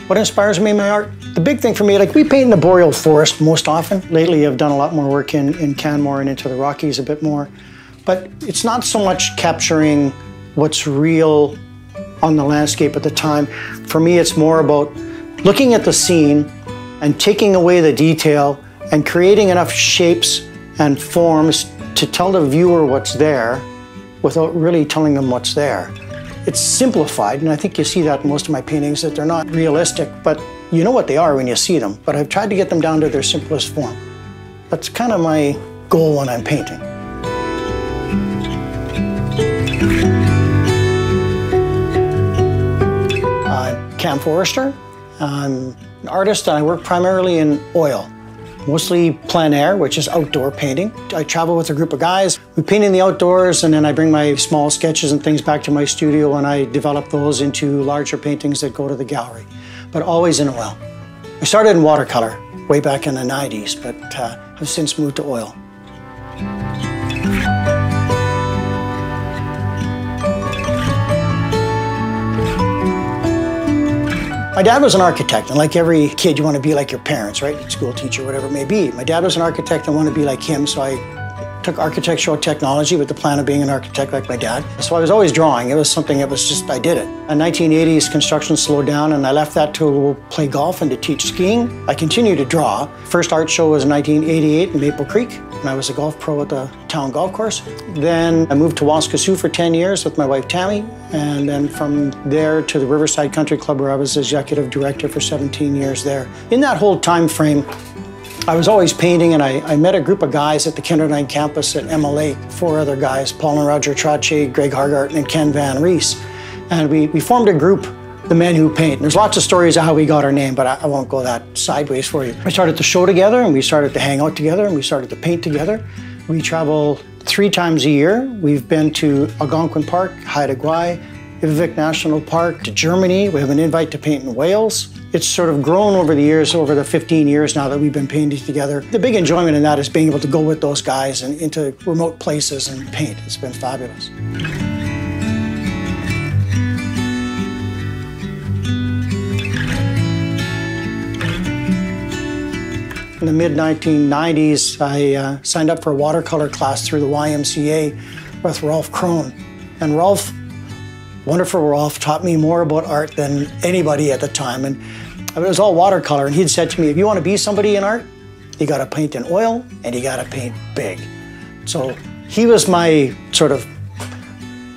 What inspires me in my art? The big thing for me, like we paint in the boreal forest most often. Lately I've done a lot more work in Canmore and into the Rockies a bit more. But it's not so much capturing what's real on the landscape at the time. For me, it's more about looking at the scene and taking away the detail and creating enough shapes and forms to tell the viewer what's there without really telling them what's there. It's simplified, and I think you see that in most of my paintings, that they're not realistic, but you know what they are when you see them. But I've tried to get them down to their simplest form. That's kind of my goal when I'm painting. I'm Cam Forrester. I'm an artist, and I work primarily in oil. Mostly plein air, which is outdoor painting. I travel with a group of guys. We paint in the outdoors, and then I bring my small sketches and things back to my studio, and I develop those into larger paintings that go to the gallery, but always in oil. I started in watercolor way back in the 90s, but I've since moved to oil. My dad was an architect, and like every kid, you want to be like your parents, right? School teacher, whatever it may be. My dad was an architect, and I wanted to be like him, so I took architectural technology with the plan of being an architect like my dad. So I was always drawing. It was something that was just, I did it. In the 1980s, construction slowed down, and I left that to play golf and to teach skiing. I continued to draw. First art show was in 1988 in Maple Creek, and I was a golf pro at the town golf course. Then I moved to Waskesiu for 10 years with my wife Tammy, and then from there to the Riverside Country Club, where I was executive director for 17 years there. In that whole time frame, I was always painting, and I met a group of guys at the Kinderdine campus at MLA, 4 other guys, Paul and Roger Trache, Greg Hargart, and Ken Van Rees. And we formed a group, the Men Who Paint. And there's lots of stories of how we got our name, but I won't go that sideways for you. We started to show together, and we started to hang out together, and we started to paint together. We travel 3 times a year. We've been to Algonquin Park, Haida Gwaii, Ivavik National Park, to Germany. We have an invite to paint in Wales. It's sort of grown over the years, over the 15 years now that we've been painting together. The big enjoyment in that is being able to go with those guys and into remote places and paint. It's been fabulous. In the mid-1990s, I signed up for a watercolor class through the YMCA with Rolf Krohn. And Rolf, wonderful Rolf, taught me more about art than anybody at the time. And it was all watercolor. And he'd said to me, if you want to be somebody in art, you got to paint in oil and you got to paint big. So he was my sort of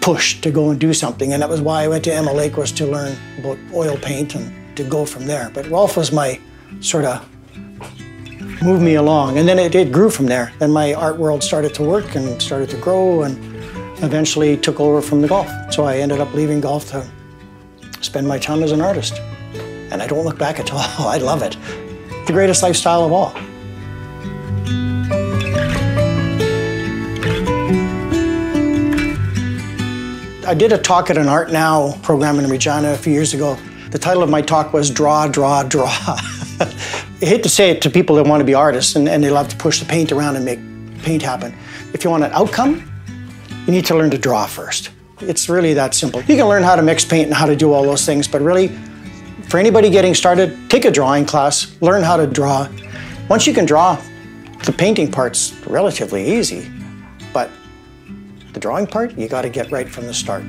push to go and do something. And that was why I went to MLA, was to learn about oil paint and to go from there. But Rolf was my sort of move me along. And then it grew from there. Then my art world started to work and started to grow, and eventually took over from the golf. So I ended up leaving golf to spend my time as an artist. And I don't look back at all. I love it. The greatest lifestyle of all. I did a talk at an Art Now program in Regina a few years ago. The title of my talk was Draw, Draw, Draw. I hate to say it to people that want to be artists and they love to push the paint around and make paint happen. If you want an outcome, you need to learn to draw first. It's really that simple. You can learn how to mix paint and how to do all those things, but really, for anybody getting started, take a drawing class, learn how to draw. Once you can draw, the painting part's relatively easy, but the drawing part, you got to get right from the start.